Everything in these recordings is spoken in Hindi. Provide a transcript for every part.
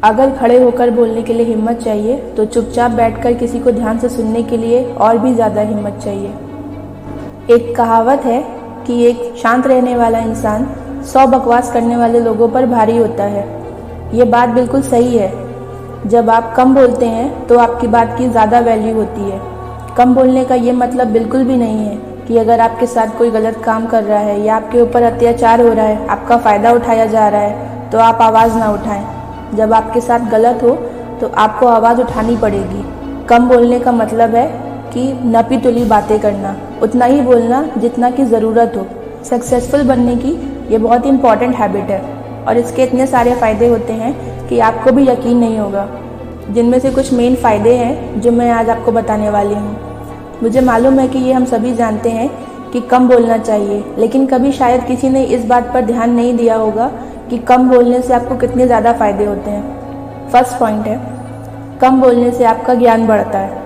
अगर खड़े होकर बोलने के लिए हिम्मत चाहिए तो चुपचाप बैठकर किसी को ध्यान से सुनने के लिए और भी ज़्यादा हिम्मत चाहिए। एक कहावत है कि एक शांत रहने वाला इंसान 100 बकवास करने वाले लोगों पर भारी होता है। ये बात बिल्कुल सही है। जब आप कम बोलते हैं तो आपकी बात की ज़्यादा वैल्यू होती है। कम बोलने का ये मतलब बिल्कुल भी नहीं है कि अगर आपके साथ कोई गलत काम कर रहा है या आपके ऊपर अत्याचार हो रहा है, आपका फ़ायदा उठाया जा रहा है, तो आप आवाज़ ना उठाएं। जब आपके साथ गलत हो तो आपको आवाज़ उठानी पड़ेगी। कम बोलने का मतलब है कि नपी तुली बातें करना, उतना ही बोलना जितना की ज़रूरत हो। सक्सेसफुल बनने की ये बहुत ही इम्पॉर्टेंट हैबिट है और इसके इतने सारे फ़ायदे होते हैं कि आपको भी यकीन नहीं होगा। जिनमें से कुछ मेन फ़ायदे हैं जो मैं आज आपको बताने वाली हूँ। मुझे मालूम है कि ये हम सभी जानते हैं कि कम बोलना चाहिए, लेकिन कभी शायद किसी ने इस बात पर ध्यान नहीं दिया होगा कि कम बोलने से आपको कितने ज़्यादा फ़ायदे होते हैं। फर्स्ट पॉइंट है, कम बोलने से आपका ज्ञान बढ़ता है।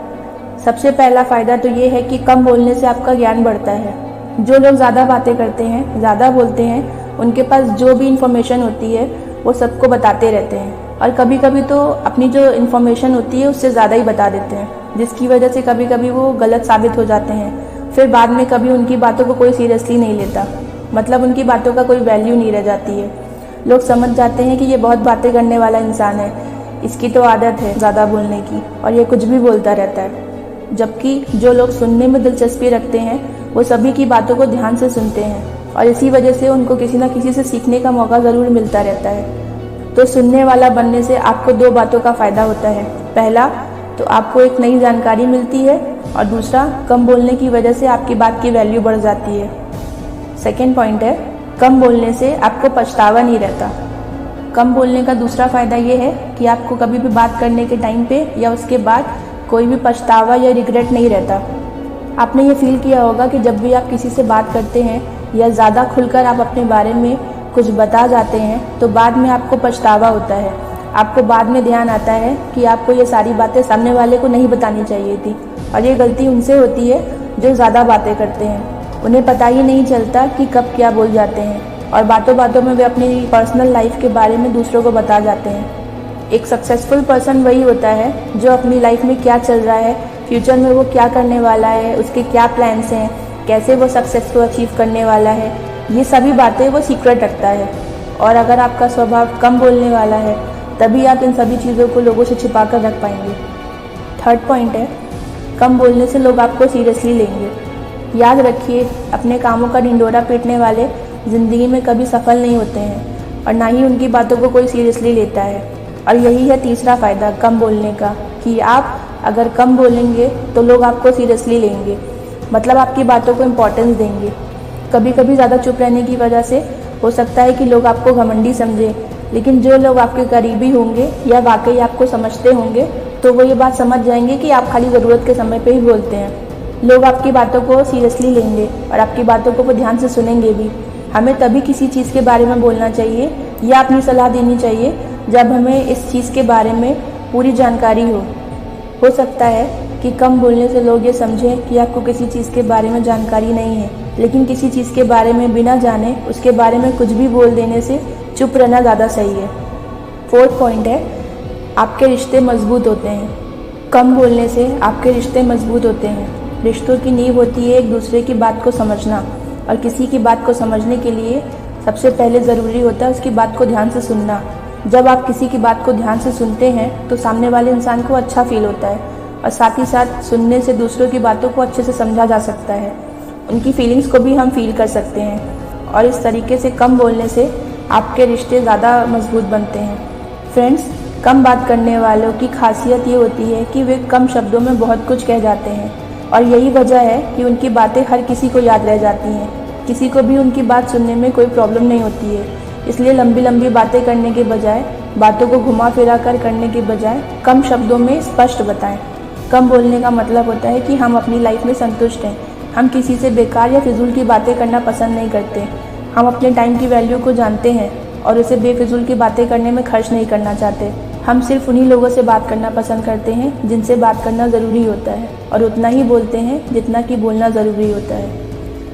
सबसे पहला फ़ायदा तो ये है कि कम बोलने से आपका ज्ञान बढ़ता है। जो लोग ज़्यादा बातें करते हैं, ज़्यादा बोलते हैं, उनके पास जो भी इन्फॉर्मेशन होती है वो सबको बताते रहते हैं और कभी कभी तो अपनी जो इन्फॉर्मेशन होती है उससे ज़्यादा ही बता देते हैं, जिसकी वजह से कभी कभी वो गलत साबित हो जाते हैं। फिर बाद में कभी उनकी बातों को कोई सीरियसली नहीं लेता, मतलब उनकी बातों का कोई वैल्यू नहीं रह जाती है। लोग समझ जाते हैं कि ये बहुत बातें करने वाला इंसान है, इसकी तो आदत है ज़्यादा बोलने की और ये कुछ भी बोलता रहता है। जबकि जो लोग सुनने में दिलचस्पी रखते हैं वो सभी की बातों को ध्यान से सुनते हैं और इसी वजह से उनको किसी न किसी से सीखने का मौका ज़रूर मिलता रहता है। तो सुनने वाला बनने से आपको दो बातों का फ़ायदा होता है। पहला तो आपको एक नई जानकारी मिलती है और दूसरा, कम बोलने की वजह से आपकी बात की वैल्यू बढ़ जाती है। सेकेंड पॉइंट है, कम बोलने से आपको पछतावा नहीं रहता। कम बोलने का दूसरा फ़ायदा ये है कि आपको कभी भी बात करने के टाइम पे या उसके बाद कोई भी पछतावा या रिग्रेट नहीं रहता। आपने ये फील किया होगा कि जब भी आप किसी से बात करते हैं या ज़्यादा खुलकर आप अपने बारे में कुछ बता जाते हैं तो बाद में आपको पछतावा होता है। आपको बाद में ध्यान आता है कि आपको ये सारी बातें सामने वाले को नहीं बतानी चाहिए थी और ये गलती उनसे होती है जो ज़्यादा बातें करते हैं। उन्हें पता ही नहीं चलता कि कब क्या बोल जाते हैं और बातों बातों में वे अपनी पर्सनल लाइफ के बारे में दूसरों को बता जाते हैं। एक सक्सेसफुल पर्सन वही होता है जो अपनी लाइफ में क्या चल रहा है, फ्यूचर में वो क्या करने वाला है, उसके क्या प्लान्स हैं, कैसे वो सक्सेस को अचीव करने वाला है, ये सभी बातें वो सीक्रेट रखता है। और अगर आपका स्वभाव कम बोलने वाला है तभी आप इन सभी चीज़ों को लोगों से छिपा कर रख पाएंगे। थर्ड पॉइंट है, कम बोलने से लोग आपको सीरियसली लेंगे। याद रखिए, अपने कामों का ढिंढोरा पीटने वाले ज़िंदगी में कभी सफल नहीं होते हैं और ना ही उनकी बातों को कोई सीरियसली लेता है। और यही है तीसरा फ़ायदा कम बोलने का, कि आप अगर कम बोलेंगे तो लोग आपको सीरियसली लेंगे, मतलब आपकी बातों को इम्पोर्टेंस देंगे। कभी कभी ज़्यादा चुप रहने की वजह से हो सकता है कि लोग आपको घमंडी समझें, लेकिन जो लोग आपके करीबी होंगे या वाकई आपको समझते होंगे तो वो ये बात समझ जाएंगे कि आप खाली ज़रूरत के समय पे ही बोलते हैं। लोग आपकी बातों को सीरियसली लेंगे और आपकी बातों को वो ध्यान से सुनेंगे भी। हमें तभी किसी चीज़ के बारे में बोलना चाहिए या अपनी सलाह देनी चाहिए जब हमें इस चीज़ के बारे में पूरी जानकारी हो सकता है कि कम बोलने से लोग ये समझें कि आपको किसी चीज़ के बारे में जानकारी नहीं है, लेकिन किसी चीज़ के बारे में बिना जाने उसके बारे में कुछ भी बोल देने से चुप रहना ज़्यादा सही है। फोर्थ पॉइंट है, आपके रिश्ते मजबूत होते हैं। कम बोलने से आपके रिश्ते मजबूत होते हैं। रिश्तों की नींव होती है एक दूसरे की बात को समझना, और किसी की बात को समझने के लिए सबसे पहले ज़रूरी होता है उसकी बात को ध्यान से सुनना। जब आप किसी की बात को ध्यान से सुनते हैं तो सामने वाले इंसान को अच्छा फील होता है और साथ ही साथ सुनने से दूसरों की बातों को अच्छे से समझा जा सकता है, उनकी फीलिंग्स को भी हम फील कर सकते हैं और इस तरीके से कम बोलने से आपके रिश्ते ज़्यादा मजबूत बनते हैं। फ्रेंड्स, कम बात करने वालों की खासियत ये होती है कि वे कम शब्दों में बहुत कुछ कह जाते हैं और यही वजह है कि उनकी बातें हर किसी को याद रह जाती हैं। किसी को भी उनकी बात सुनने में कोई प्रॉब्लम नहीं होती है। इसलिए लंबी लंबी बातें करने के बजाय, बातों को घुमा फिरा कर करने के बजाय कम शब्दों में स्पष्ट बताएं। कम बोलने का मतलब होता है कि हम अपनी लाइफ में संतुष्ट हैं। हम किसी से बेकार या फिजूल की बातें करना पसंद नहीं करते। हम अपने टाइम की वैल्यू को जानते हैं और उसे बेफिजूल की बातें करने में खर्च नहीं करना चाहते। हम सिर्फ उन्हीं लोगों से बात करना पसंद करते हैं जिनसे बात करना ज़रूरी होता है और उतना ही बोलते हैं जितना कि बोलना ज़रूरी होता है।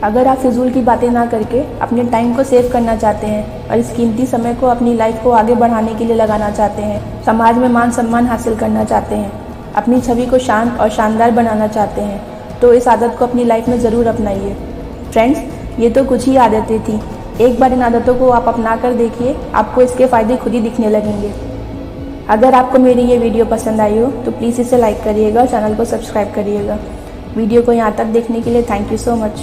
अगर आप फिजूल की बातें ना करके अपने टाइम को सेव करना चाहते हैं और इस कीमती समय को अपनी लाइफ को आगे बढ़ाने के लिए लगाना चाहते हैं, समाज में मान सम्मान हासिल करना चाहते हैं, अपनी छवि को शांत और शानदार बनाना चाहते हैं, तो इस आदत को अपनी लाइफ में ज़रूर अपनाइए। फ्रेंड्स, ये तो कुछ ही आदतें थी। एक बार इन आदतों को आप अपना कर देखिए, आपको इसके फ़ायदे खुद ही दिखने लगेंगे। अगर आपको मेरी ये वीडियो पसंद आई हो तो प्लीज़ इसे लाइक करिएगा, चैनल को सब्सक्राइब करिएगा। वीडियो को यहाँ तक देखने के लिए थैंक यू सो मच।